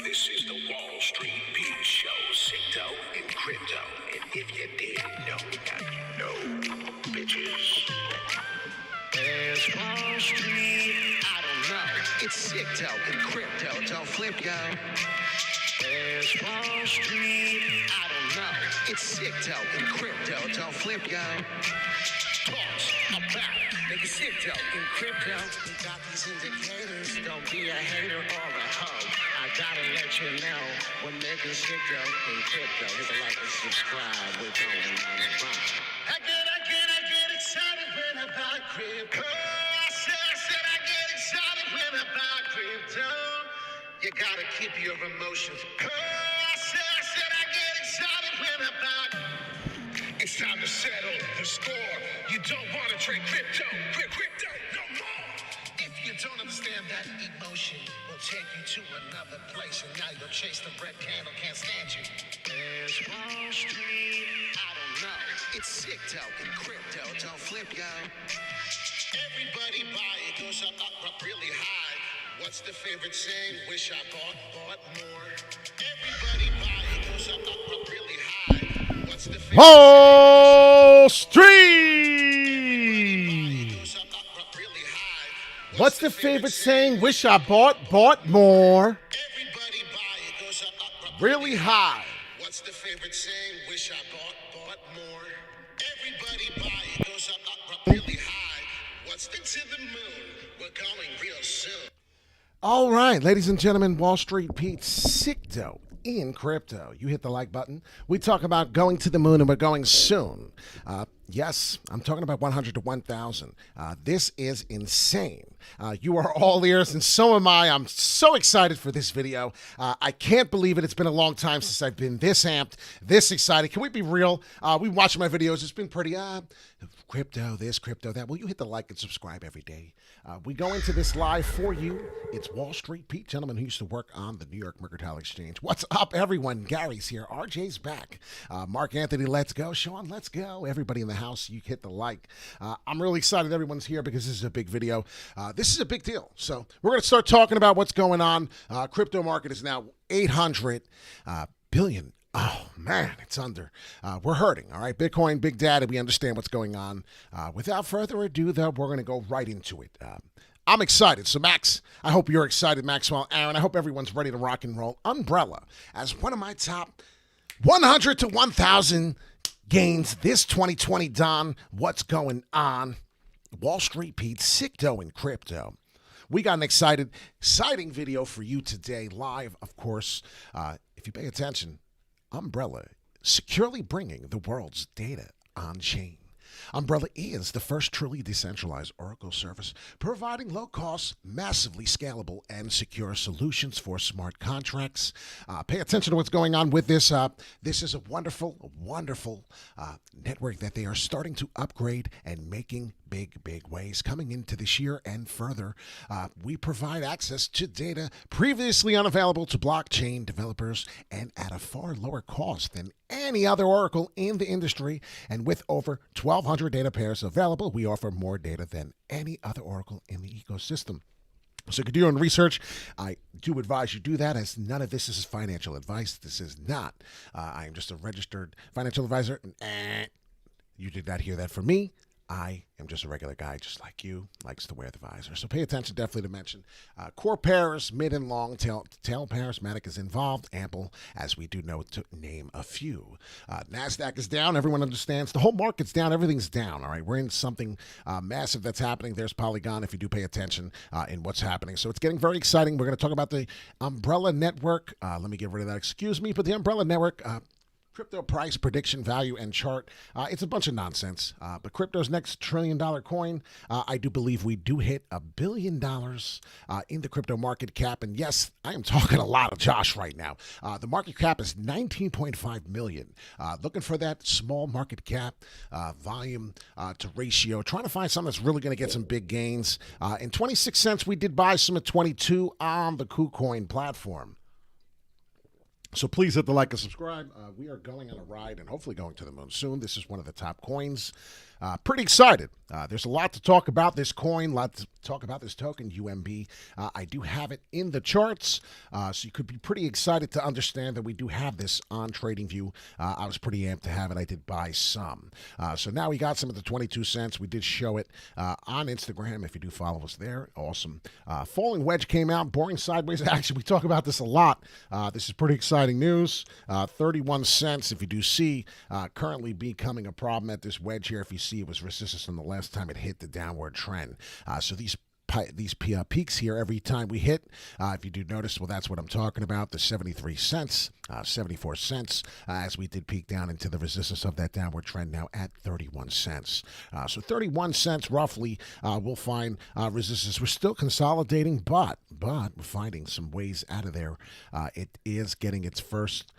This is the Wall Street Beat Show, SICKDOE and Crypto. And if you didn't know, now you know, bitches. There's Wall Street, I don't know. It's SICKDOE and Crypto, don't flip, yo. There's Wall Street, I don't know. It's SICKDOE and Crypto, don't flip, yo. Talks about nigga SICKDOE and Crypto. We got these indicators, don't be a hater or a hoe. I gotta let you know, we're making SICKDOE and Crypto. Hit the like and subscribe, we're going on the run. I get excited when I buy crypto. I said I get excited when I buy crypto. You gotta keep your emotions. I said I get excited when I buy. It's time to settle the score. You don't wanna trade crypto no more. If you don't understand that emotion, will take you to another place, and now you'll chase the red candle, can't stand you. There's Wall Street, I don't know. It's SICKDOE and Crypto, don't flip, yo. Everybody buy, it goes up really high. What's the favorite saying? Wish I bought more. Everybody buy, it goes up really high. What's the favorite Wall Street! What's the favorite saying? Wish I bought more. Everybody buy, it goes up Really high. What's the favorite saying? Wish I bought more. Everybody buy, it goes up really high. What's the to the moon? We're going real soon. All right, ladies and gentlemen, Wall Street Pete, SICKDOE in Crypto. You hit the like button. We talk about going to the moon, and we're going soon. Yes, I'm talking about 100 to 1,000. This is insane. You are all ears, and so am I. I'm so excited for this video. I can't believe it. It's been a long time since I've been this amped, this excited. Can we be real? We watch my videos. It's been pretty, crypto this, crypto that. Will you hit the like and subscribe every day? We go into this live for you. It's Wall Street Pete, gentleman who used to work on the New York Mercantile Exchange. What's up, everyone? Gary's here. RJ's back. Mark Anthony, let's go. Sean, let's go. Everybody in the house, you hit the like. I'm really excited everyone's here because this is a big video. This is a big deal. So we're going to start talking about what's going on. Crypto market is now 800 billion. Oh, man, it's under. We're hurting, all right? Bitcoin, big data, we understand what's going on. Without further ado, though, we're going to go right into it. I'm excited. So, Max, I hope you're excited, Maxwell. Aaron, I hope everyone's ready to rock and roll. Umbrella, as one of my top 100 to 1,000 gains this 2020, Don. What's going on? Wall Street Pete, SICKDOE and Crypto. We got an exciting video for you today, live, of course. If you pay attention, Umbrella, securely bringing the world's data on-chain. Umbrella is the first truly decentralized Oracle service providing low-cost, massively scalable, and secure solutions for smart contracts. Pay attention to what's going on with this. This is a wonderful network that they are starting to upgrade and making big ways coming into this year and further. We provide access to data previously unavailable to blockchain developers and at a far lower cost than any other Oracle in the industry. And with over 1,200 data pairs available, we offer more data than any other Oracle in the ecosystem. So if you're doing research, I do advise you do that, as none of this is financial advice. This is not. I am just a registered financial advisor. You did not hear that from me. I am just a regular guy, just like you, likes to wear the visor. So pay attention, definitely to mention. Core pairs, mid and long tail pairs, Matic is involved, ample, as we do know, to name a few. NASDAQ is down. Everyone understands. The whole market's down. Everything's down, all right? We're in something massive that's happening. There's Polygon, if you do pay attention in what's happening. So it's getting very exciting. We're going to talk about the Umbrella Network. Let me get rid of that. Excuse me, but the Umbrella Network... crypto price, prediction, value, and chart. It's a bunch of nonsense. But crypto's next trillion-dollar coin, I do believe we do hit $1 billion in the crypto market cap. And yes, I am talking a lot of Josh right now. The market cap is 19.5 million. Looking for that small market cap volume to ratio. Trying to find something that's really going to get some big gains. In 26 cents, we did buy some at 22 on the KuCoin platform. So please hit the like and subscribe. We are going on a ride and hopefully going to the moon soon. This is one of the top coins. Pretty excited. There's a lot to talk about this coin, a lot to talk about this token, UMB. I do have it in the charts, so you could be pretty excited to understand that we do have this on TradingView. I was pretty amped to have it. I did buy some. So now we got some of the 22 cents. We did show it on Instagram. If you do follow us there, awesome. Falling wedge came out, boring sideways action. We talk about this a lot. This is pretty exciting news. 31 cents, if you do see, currently becoming a problem at this wedge here. If you see, it was resistance from the last time it hit the downward trend. So these peaks here every time we hit, if you do notice, well, that's what I'm talking about, the 73 cents, 74 cents, as we did peak down into the resistance of that downward trend, now at 31 cents. So 31 cents roughly, we'll find resistance. We're still consolidating, but we're finding some ways out of there. It is getting its first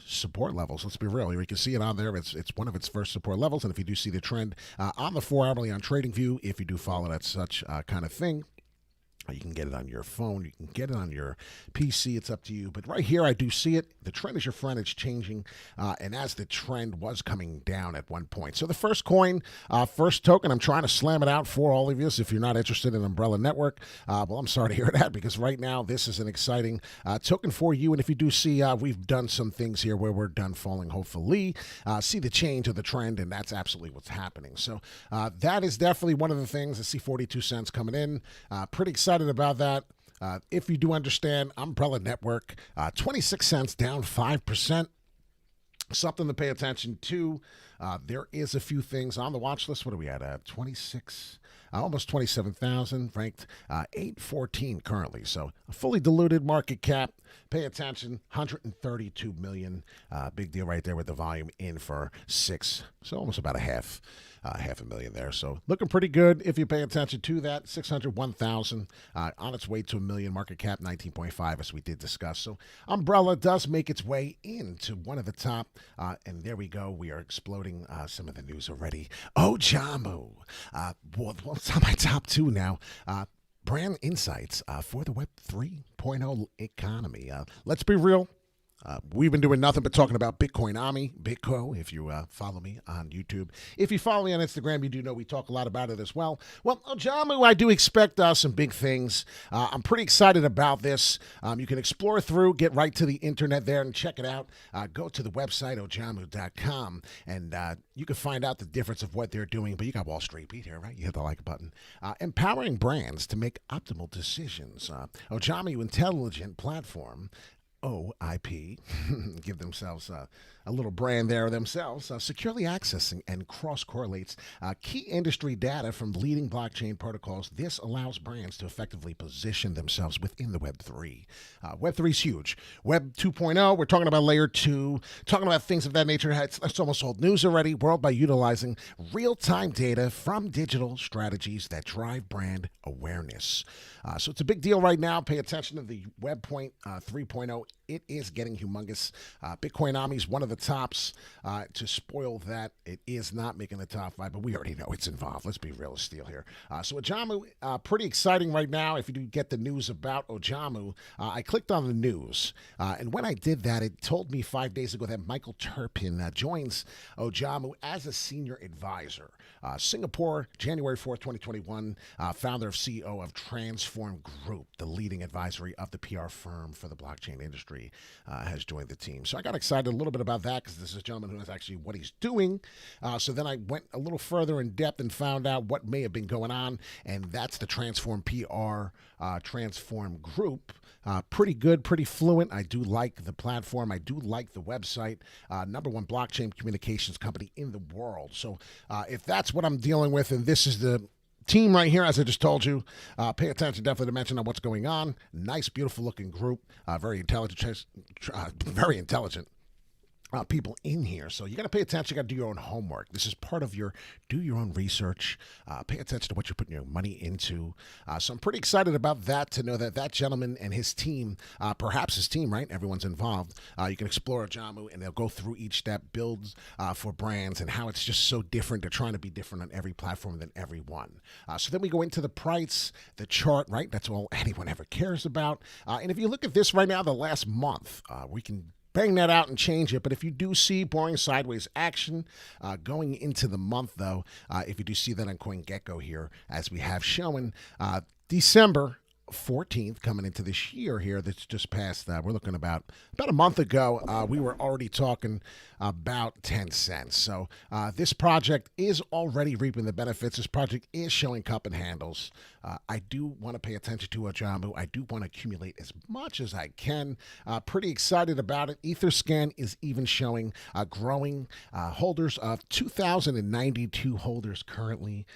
support levels. Let's be real. You can see it on there. It's one of its first support levels. And if you do see the trend on the 4-hourly on TradingView, if you do follow that such kind of thing, you can get it on your phone. You can get it on your PC. It's up to you. But right here, I do see it. The trend is your friend. It's changing. And as the trend was coming down at one point. So the first coin, first token, I'm trying to slam it out for all of you. So if you're not interested in Umbrella Network, well, I'm sorry to hear that, because right now this is an exciting token for you. And if you do see, we've done some things here where we're done falling, hopefully. See the change of the trend, and that's absolutely what's happening. So that is definitely one of the things. I see 42 cents coming in. Pretty excited about that. If you do understand, Umbrella Network, 26 cents, down 5%. Something to pay attention to. There is a few things on the watch list. What are we at? 26, almost 27,000, ranked 814 currently. So a fully diluted market cap. Pay attention, 132 million. Big deal right there with the volume in for 6. So almost about half a million there. So looking pretty good if you pay attention to that. 601,000 on its way to a million, market cap 19.5, as we did discuss. So Umbrella does make its way into one of the top, and there we go. We are exploding some of the news already. Ojamu, well, it's on my top 2 now. Brand insights for the Web 3.0 economy. Let's be real. We've been doing nothing but talking about Bitcoin Ami, Bitco, if you follow me on YouTube. If you follow me on Instagram, you do know we talk a lot about it as well. Well, Ojamu, I do expect some big things. I'm pretty excited about this. You can explore through, get right to the internet there and check it out. Go to the website, ojamu.com, and you can find out the difference of what they're doing. But you got Wall Street Beat here, right? You hit the like button. Empowering brands to make optimal decisions. Ojamu Intelligent Platform, OIP, give themselves a little brand there themselves, securely accessing and cross-correlates key industry data from leading blockchain protocols. This allows brands to effectively position themselves within the Web3. Web3 is huge. Web 2.0, we're talking about layer 2, talking about things of that nature. It's almost old news already. World by utilizing real-time data from digital strategies that drive brand awareness. So it's a big deal right now. Pay attention to the Web 3.0. It is getting humongous. Bitcoin Ami is one of the tops. To spoil that, it is not making the top 5, but we already know it's involved. Let's be real as steel here. So Ojamu, pretty exciting right now. If you do get the news about Ojamu, I clicked on the news, and when I did that, it told me 5 days ago that Michael Turpin joins Ojamu as a senior advisor. Singapore, January 4th, 2021, founder of CEO of Transform Group, the leading advisory of the PR firm for the blockchain industry, has joined the team. So I got excited a little bit about that, because this is a gentleman who knows actually what he's doing. So then I went a little further in depth and found out what may have been going on, and that's the Transform PR, Transform Group. Pretty good, pretty fluent. I do like the platform. I do like the website. Number 1 blockchain communications company in the world. So if that's what I'm dealing with, and this is the team right here, as I just told you, pay attention definitely to mention on what's going on. Nice, beautiful looking group. Very intelligent. people in here. So you got to pay attention. You got to do your own homework. This is part of your do your own research. Pay attention to what you're putting your money into. So I'm pretty excited about that, to know that that gentleman and his team, perhaps his team, right? Everyone's involved. You can explore Jamu, and they'll go through each step, builds for brands, and how it's just so different. They're trying to be different on every platform than everyone. So then we go into the price, the chart, right? That's all anyone ever cares about. And if you look at this right now, the last month, we can bang that out and change it. But if you do see boring sideways action going into the month, though, if you do see that on CoinGecko here, as we have showing, December 14th coming into this year here that's just passed, we're looking about a month ago, we were already talking about 10 cents. So this project is already reaping the benefits. This project is showing cup and handles. I do want to pay attention to Ajamu. I do want to accumulate as much as I can. Pretty excited about it. Etherscan is even showing growing holders of 2,092 holders currently.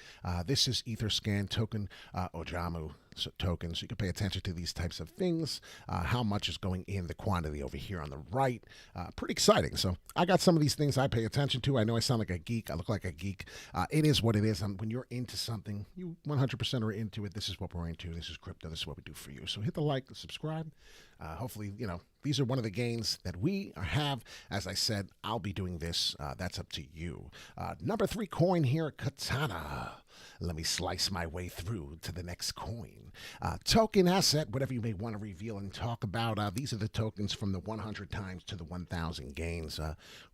This is Etherscan token Ojamu tokens. You can pay attention to these types of things, how much is going in, the quantity over here on the right. Pretty exciting. So I got some of these things I pay attention to. I know I sound like a geek. I look like a geek. It is what it is. When you're into something, you 100% are into it. This is what we're into. This is crypto. This is what we do for you. So hit the like, the subscribe. Hopefully, these are one of the gains that we have. As I said, I'll be doing this. That's up to you. Number 3 coin here, Katana. Let me slice my way through to the next coin. Token asset, whatever you may want to reveal and talk about. These are the tokens from the 100 times to the 1,000 gains.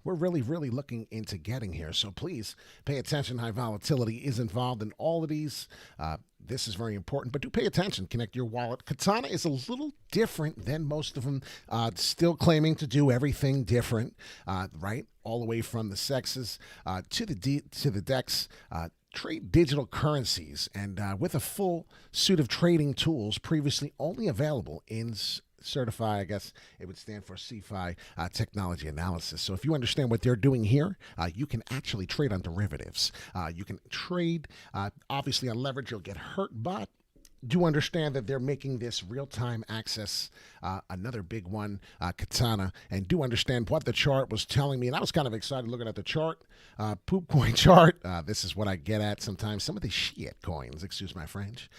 We're really, really looking into getting here. So please pay attention. High volatility is involved in all of these. This is very important, but do pay attention. Connect your wallet. Katana is a little different than most of them, still claiming to do everything different, right? All the way from the sexes to the DEX. Trade digital currencies, and with a full suite of trading tools previously only available in certify, I guess it would stand for CFI technology analysis. So if you understand what they're doing here, you can actually trade on derivatives. You can trade, obviously on leverage, you'll get hurt, but do understand that they're making this real-time access, another big one, Katana, and do understand what the chart was telling me. And I was kind of excited looking at the chart, poop coin chart. This is what I get at sometimes. Some of the shit coins, excuse my French.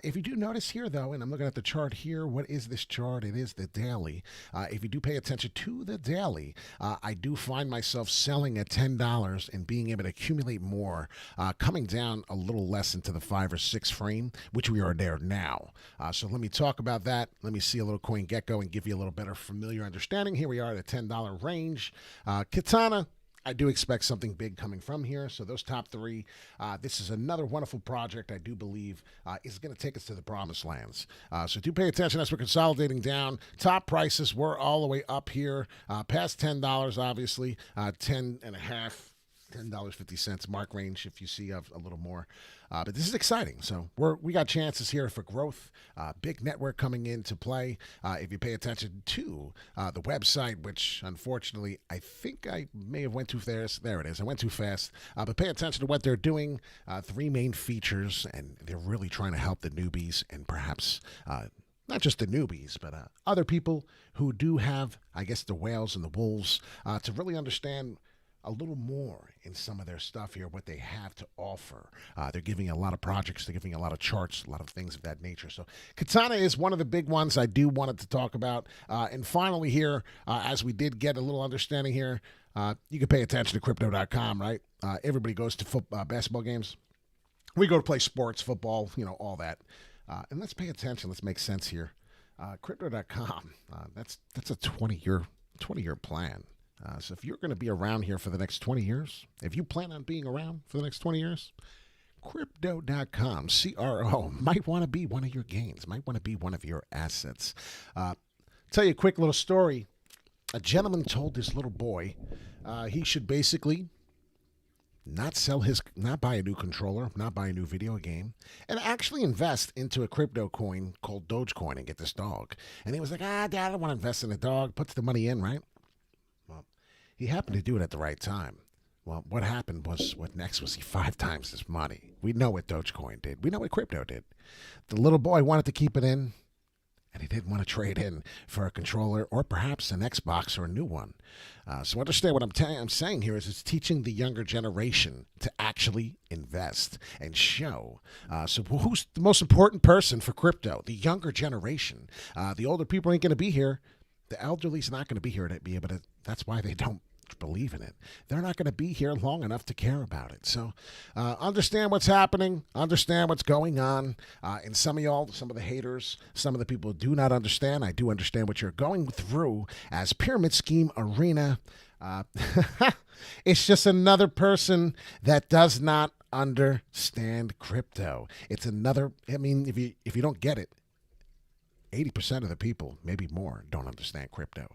If you do notice here, though, and I'm looking at the chart here, what is this chart? It is the daily. If you do pay attention to the daily, I do find myself selling at $10 and being able to accumulate more, coming down a little less into the 5 or 6 frame, which we are there now. So let me talk about that. Let me see a little CoinGecko and give you a little better familiar understanding. Here we are at a $10 range. Katana, I do expect something big coming from here. So those top 3, this is another wonderful project I do believe is going to take us to the promised lands. So do pay attention as we're consolidating down. Top prices were all the way up here, past $10, obviously, 10 and a half. $10.50 mark range if you see a little more. But this is exciting. So we got chances here for growth. Big network coming into play. If you pay attention to the website, which unfortunately I think I may have went too fast. There it is. I went too fast. But pay attention to what they're doing. 3 main features, and they're really trying to help the newbies and perhaps not just the newbies, but other people who do have, I guess, the whales and the wolves to really understand a little more in some of their stuff here, what they have to offer. They're giving a lot of projects, they're giving a lot of charts, a lot of things of that nature. So Katana is one of the big ones I do wanted to talk about. And finally here, as we did get a little understanding here, you can pay attention to crypto.com, right? Everybody goes to basketball games. We go to play sports, football, all that. And let's pay attention. Let's make sense here. Crypto.com, that's a 20-year plan. So if you're going to be around here for the next 20 years, if you plan on being around for the next 20 years, crypto.com, CRO, might want to be one of your gains, might want to be one of your assets. Tell you a quick little story. A gentleman told this little boy he should basically not buy a new controller, not buy a new video game, and actually invest into a crypto coin called Dogecoin and get this dog. And he was like, Dad, I don't want to invest in a dog. Puts the money in, right? Well, he happened to do it at the right time. Well, what happened was, what next was he 5 times his money. We know what Dogecoin did. We know what crypto did. The little boy wanted to keep it in. and he didn't want to trade in for a controller or perhaps an Xbox or a new one. So understand what I'm saying here is it's teaching the younger generation to actually invest and show. So who's the most important person for crypto? The younger generation. The older people ain't going to be here. The elderly's not going to be here to be able to. That's why they don't believe in it. They're not going to be here long enough to care about it. So understand what's happening, understand what's going on. And some of y'all, some of the haters, some of the people do not understand. I do understand what you're going through as Pyramid Scheme Arena. It's just another person that does not understand crypto. It's another, I mean, if you don't get it, 80% of the people, maybe more, don't understand crypto.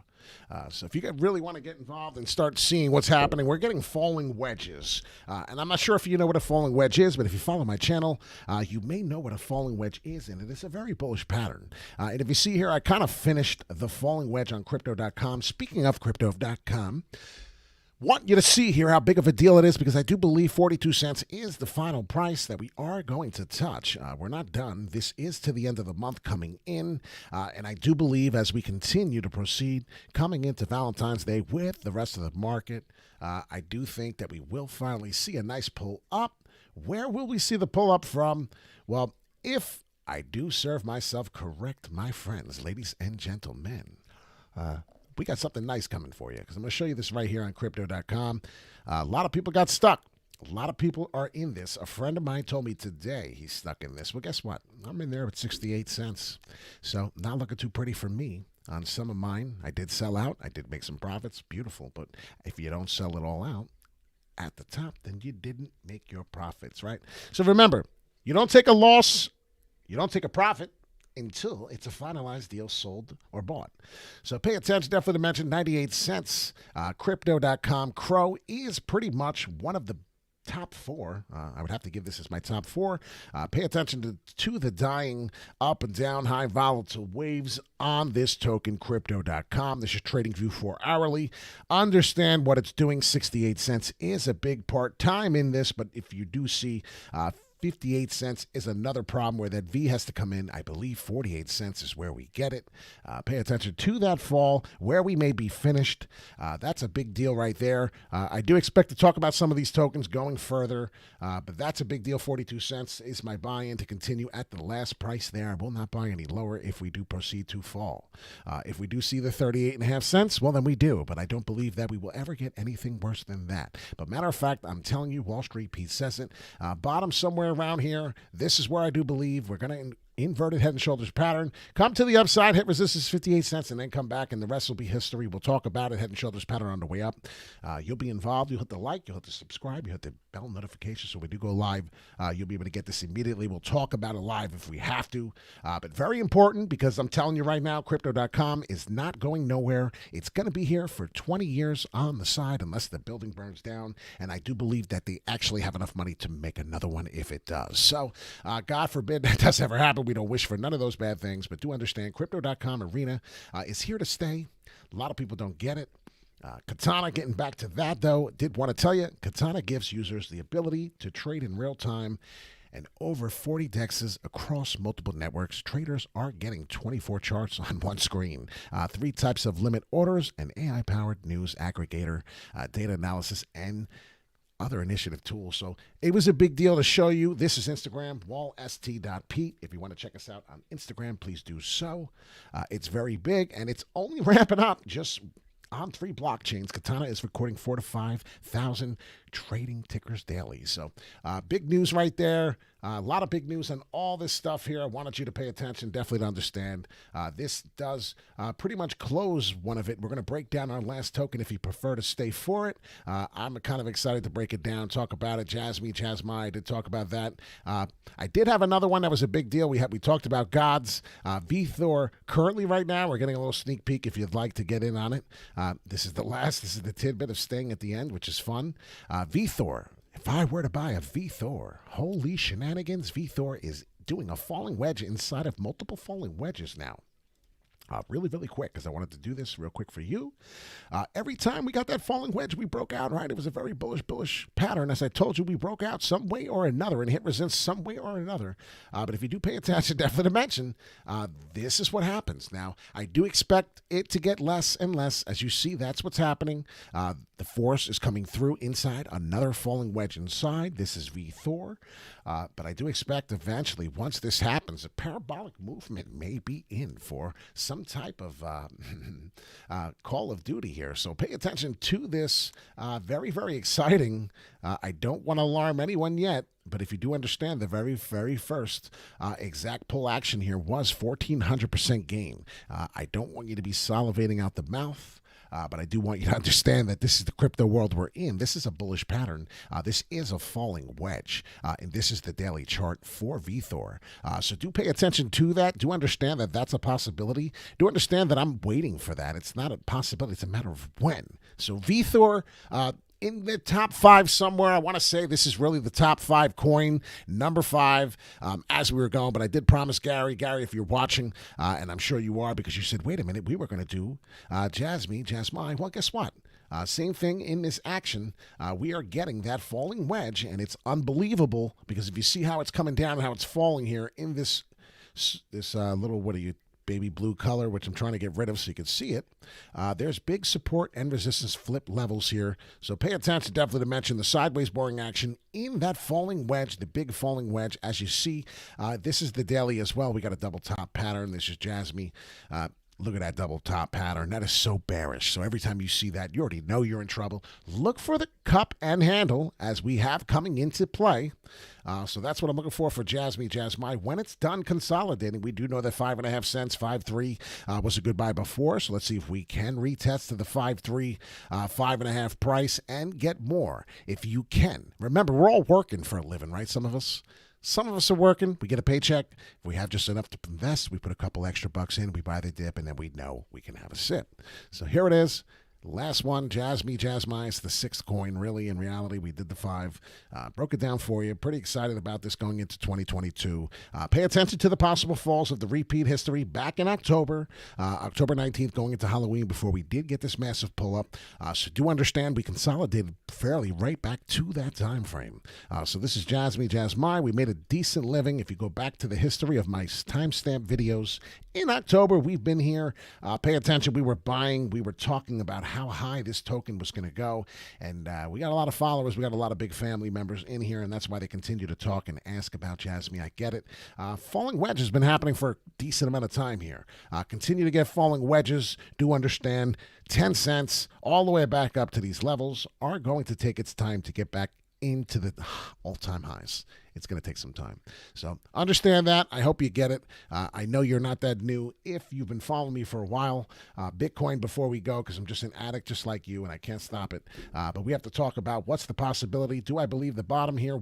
So if you really want to get involved and start seeing what's happening, we're getting falling wedges. And I'm not sure if you know what a falling wedge is, but if you follow my channel, you may know what a falling wedge is, and it is a very bullish pattern. And if you see here, I kind of finished the falling wedge on Crypto.com. Speaking of Crypto.com, want you to see here how big of a deal it is because I do believe 42 cents is the final price that we are going to touch. We're not done. This is to the end of the month coming in. And I do believe as we continue to proceed coming into Valentine's Day with the rest of the market, I do think that we will finally see a nice pull up. Where will we see the pull up from? Well, if I do serve myself correct, my friends, ladies and gentlemen, we got something nice coming for you because I'm going to show you this right here on Crypto.com. A lot of people got stuck. A lot of people are in this. A friend of mine told me today he's stuck in this. Well, guess what? I'm in there at 68 cents. So not looking too pretty for me. On some of mine, I did sell out. I did make some profits. Beautiful. But if you don't sell it all out at the top, then you didn't make your profits, right? So remember, you don't take a loss. You don't take a profit until it's a finalized deal sold or bought. So pay attention, definitely to mention 98 cents. Crypto.com Crow is pretty much one of the top four. I would have to give this as my top four. Pay attention to the dying up and down high volatile waves on this token, Crypto.com. This is TradingView 4 hourly. Understand what it's doing. 68 cents is a big part time in this, but if you do see 58 cents is another problem where that V has to come in. I believe 48 cents is where we get it. Pay attention to that fall, where we may be finished. That's a big deal right there. I do expect to talk about some of these tokens going further, but that's a big deal. 42 cents is my buy-in to continue at the last price there. I will not buy any lower if we do proceed to fall. If we do see the 38.5 cents, well, then we do, but I don't believe that we will ever get anything worse than that. But matter of fact, I'm telling you, Wall Street Pete says it. Bottom somewhere around here. This is where I do believe we're going to inverted head and shoulders pattern. Come to the upside, hit resistance 58 cents, and then come back, and the rest will be history. We'll talk about it. Head and shoulders pattern on the way up. You'll be involved. You'll hit the like. You'll hit the subscribe. You'll hit the bell notification so when we do go live, you'll be able to get this immediately. We'll talk about it live if we have to. But very important because I'm telling you right now, Crypto.com is not going nowhere. It's going to be here for 20 years on the side unless the building burns down. And I do believe that they actually have enough money to make another one if it does. So God forbid that does ever happen. We don't wish for none of those bad things, but do understand Crypto.com arena is here to stay. A lot of people don't get it. Katana, getting back to that though, did want to tell you, Katana gives users the ability to trade in real time and over 40 dexes across multiple networks. Traders are getting 24 charts on one screen. 3 types of limit orders, an AI-powered news aggregator, data analysis, and other initiative tools. So it was a big deal to show you. This is Instagram, wallst.pete. If you want to check us out on Instagram, please do so. It's very big, and it's only ramping up just on 3 blockchains. Katana is recording 4,000 to 5,000 trading tickers daily. So big news right there. A lot of big news on all this stuff here. I wanted you to pay attention, definitely to understand. This does pretty much close one of it. We're going to break down our last token if you prefer to stay for it. I'm kind of excited to break it down, talk about it. Jasmine, I did talk about that. I did have another one that was a big deal. We talked about gods. VThor currently right now, we're getting a little sneak peek if you'd like to get in on it. This is the tidbit of staying at the end, which is fun. VThor. If I were to buy a VThor, holy shenanigans, VThor is doing a falling wedge inside of multiple falling wedges now. Really, really quick, because I wanted to do this real quick for you. Every time we got that falling wedge, we broke out, right? It was a very bullish pattern. As I told you, we broke out some way or another and hit resistance some way or another. But if you do pay attention, definitely to mention, this is what happens. Now, I do expect it to get less and less. As you see, that's what's happening. The force is coming through inside, another falling wedge inside. This is V Thor. But I do expect eventually, once this happens, a parabolic movement may be in for some type of Call of Duty here. So pay attention to this. Very, very exciting. I don't want to alarm anyone yet, but if you do understand, the very, very first exact pull action here was 1,400% gain. I don't want you to be salivating out the mouth. But I do want you to understand that this is the crypto world we're in. This is a bullish pattern. This is a falling wedge. And this is the daily chart for VThor. So do pay attention to that. Do understand that that's a possibility. Do understand that I'm waiting for that. It's not a possibility. It's a matter of when. So VThor, in the top 5 somewhere. I want to say this is really the top 5 coin, number 5, as we were going. But I did promise Gary, if you're watching, and I'm sure you are because you said, wait a minute, we were going to do Jasmine. Well, guess what? Same thing in this action. We are getting that falling wedge, and it's unbelievable because if you see how it's coming down and how it's falling here in this little, baby blue color, which I'm trying to get rid of so you can see it. There's big support and resistance flip levels here. So pay attention definitely to mention the sideways boring action in that falling wedge, the big falling wedge. As you see, this is the daily as well. We got a double top pattern. This is Jasmine. Look at that double top pattern. That is so bearish. So every time you see that, you already know you're in trouble. Look for the cup and handle as we have coming into play. So that's what I'm looking for Jasmine. When it's done consolidating, we do know that 5.5 cents, 5.3 was a good buy before. So let's see if we can retest to the 5.3, 5.5 price and get more if you can. Remember, we're all working for a living, right? Some of us are working. We get a paycheck. If we have just enough to invest, we put a couple extra bucks in, we buy the dip, and then we know we can have a sip. So here it is. Last one, Jasmine. It's the 6th coin. Really, in reality, we did the 5. Broke it down for you. Pretty excited about this going into 2022. Pay attention to the possible falls of the repeat history back in October. October 19th going into Halloween before we did get this massive pull-up. So do understand we consolidated fairly right back to that time frame. So this is Jasmine. We made a decent living. If you go back to the history of my timestamp videos, in October, we've been here. Pay attention. We were buying. We were talking about how high this token was going to go. And we got a lot of followers. We got a lot of big family members in here, and that's why they continue to talk and ask about Jasmine. I get it. Falling wedge has been happening for a decent amount of time here. Continue to get falling wedges. Do understand 10 cents all the way back up to these levels are going to take its time to get back into the all-time highs. It's going to take some time. So understand that. I hope you get it. I know you're not that new. If you've been following me for a while, Bitcoin before we go, because I'm just an addict just like you and I can't stop it. But we have to talk about what's the possibility. Do I believe the bottom here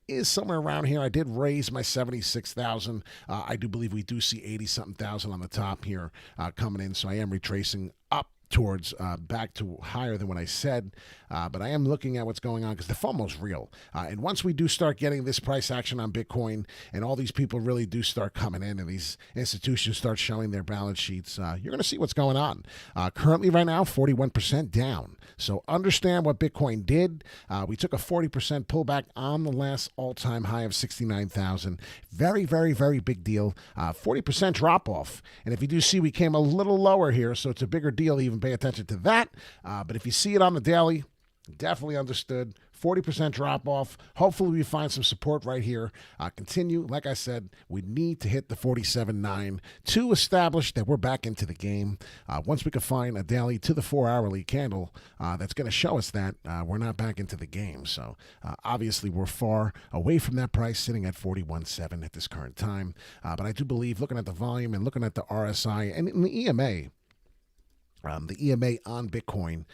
is somewhere around here. I did raise my 76,000. I do believe we do see 80-something thousand on the top here coming in. So I am retracing up towards back to higher than what I said, but I am looking at what's going on because the FOMO's real. And once we do start getting this price action on Bitcoin and all these people really do start coming in and these institutions start showing their balance sheets, you're going to see what's going on. Currently right now, 41% down. So understand what Bitcoin did. We took a 40% pullback on the last all-time high of 69,000. Very, very, very big deal. 40% drop off. And if you do see, we came a little lower here, so it's a bigger deal even. Pay attention to that. But if you see it on the daily, definitely understood. 40% drop off. Hopefully we find some support right here. Continue. Like I said, we need to hit the 47.9 to establish that we're back into the game. Once we can find a daily to the 4-hourly candle, that's going to show us that we're not back into the game. So obviously we're far away from that price, sitting at 41.7 at this current time. But I do believe, looking at the volume and looking at the RSI and in the EMA, the EMA on Bitcoin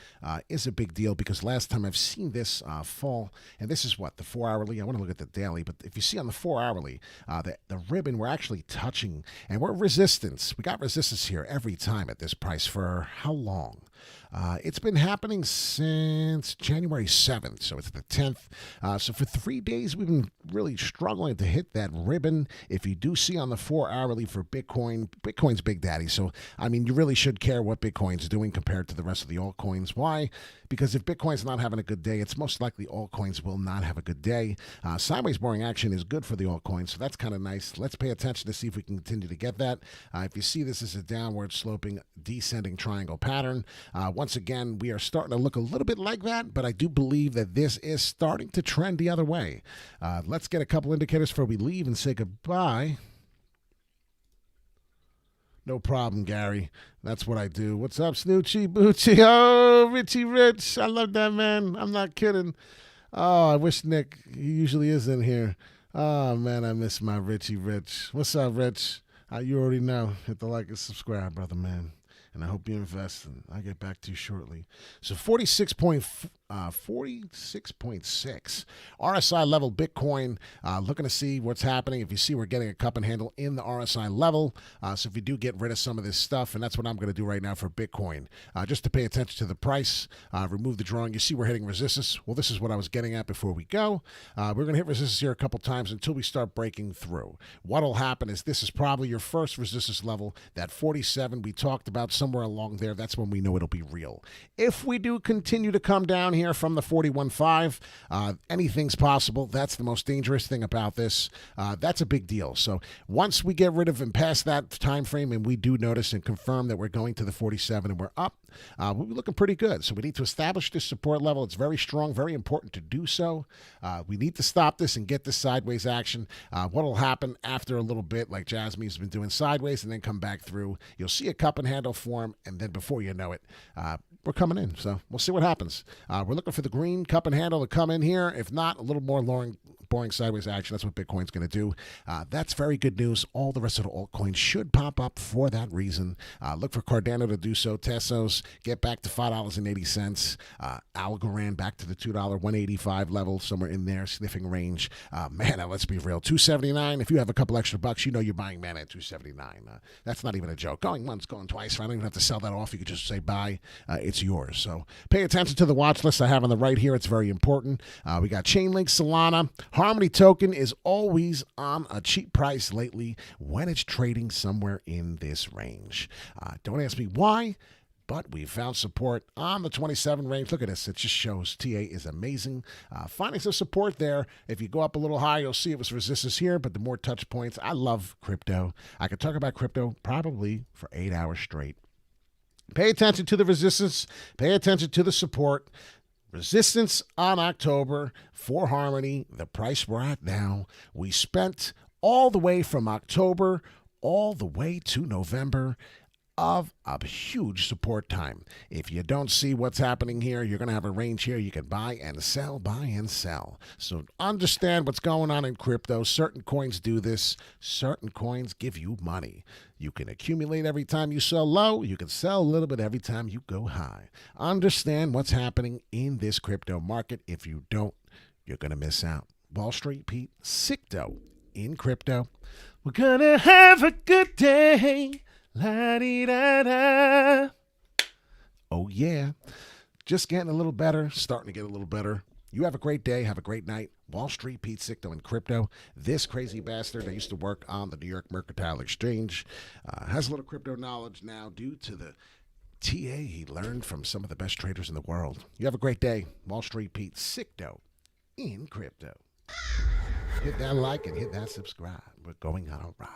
is a big deal because last time I've seen this fall, and this is what, the 4-hourly? I want to look at the daily, but if you see on the 4-hourly, the ribbon we're actually touching, and we're resistance. We got resistance here every time at this price for how long? It's been happening since January 7th, so it's the 10th. So for 3 days, we've been really struggling to hit that ribbon. If you do see on the 4-hourly for Bitcoin, Bitcoin's Big Daddy. So, I mean, you really should care what Bitcoin's doing compared to the rest of the altcoins. Why? Because if Bitcoin's not having a good day, it's most likely altcoins will not have a good day. Sideways boring action is good for the altcoins, so that's kind of nice. Let's pay attention to see if we can continue to get that. If you see this is a downward sloping descending triangle pattern, once again, we are starting to look a little bit like that, but I do believe that this is starting to trend the other way. Let's get a couple indicators before we leave and say goodbye. No problem, Gary. That's what I do. What's up, Snoochie Boochie? Oh, Richie Rich. I love that, man. I'm not kidding. Oh, I wish Nick, he usually is in here. Oh, man, I miss my Richie Rich. What's up, Rich? You already know. Hit the like and subscribe, brother, man. And I hope you invest, and I'll get back to you shortly. So 46.6 RSI level Bitcoin. Looking to see what's happening. If you see, we're getting a cup and handle in the RSI level. So if you do get rid of some of this stuff, and that's what I'm going to do right now for Bitcoin, just to pay attention to the price, remove the drawing. You see we're hitting resistance. Well, this is what I was getting at before we go. We're going to hit resistance here a couple times until we start breaking through. What will happen is this is probably your first resistance level. That 47 we talked about, somewhere along there, that's when we know it'll be real. If we do continue to come down here from the 41.5, anything's possible. That's the most dangerous thing about this. That's a big deal. So once we get rid of and past that time frame, and we do notice and confirm that we're going to the 47 and we're up, we'll be looking pretty good. So we need to establish this support level. It's very strong, very important to do so. We need to stop this and get this sideways action. What will happen after a little bit, like Jasmine's been doing sideways and then come back through, you'll see a cup and handle form, and then before you know it, we're coming in. So we'll see what happens. We're looking for the green cup and handle to come in here. If not, a little more boring sideways action. That's what Bitcoin's going to do. That's very good news. All the rest of the altcoins should pop up for that reason. Look for Cardano to do so. Tesos get back to $5.80. Algorand back to the $2 185 level, somewhere in there, sniffing range. Mana, let's be real, $2.79. If you have a couple extra bucks, you know you're buying Mana at $2.79. That's not even a joke. Going once, going twice. I don't even have to sell that off. You could just say buy. It's yours. So pay attention to the watch list I have on the right here. It's very important. We got Chainlink, Solana. Harmony token is always on a cheap price lately when it's trading somewhere in this range. Don't ask me why, but we found support on the 27 range. Look at this. It just shows TA is amazing. Finding some support there. If you go up a little high, you'll see it was resistance here, but the more touch points. I love crypto. I could talk about crypto probably for 8 hours straight. Pay attention to the resistance. Pay attention to the support. Resistance on October for Harmony, the price we're at now. We spent all the way from October all the way to November of a huge support time. If you don't see what's happening here, you're going to have a range here. You can buy and sell, buy and sell. So understand what's going on in crypto. Certain coins do this. Certain coins give you money. You can accumulate every time you sell low. You can sell a little bit every time you go high. Understand what's happening in this crypto market. If you don't, you're going to miss out. Wall Street Pete, SICKDOE in crypto. We're going to have a good day. La-dee-da-da. Oh, yeah. Just getting a little better, starting to get a little better. You have a great day. Have a great night. Wall Street Pete, SICKDOE in crypto. This crazy bastard that used to work on the New York Mercantile Exchange has a little crypto knowledge now due to the TA he learned from some of the best traders in the world. You have a great day. Wall Street Pete, SICKDOE in crypto. Hit that like and hit that subscribe. We're going on a ride.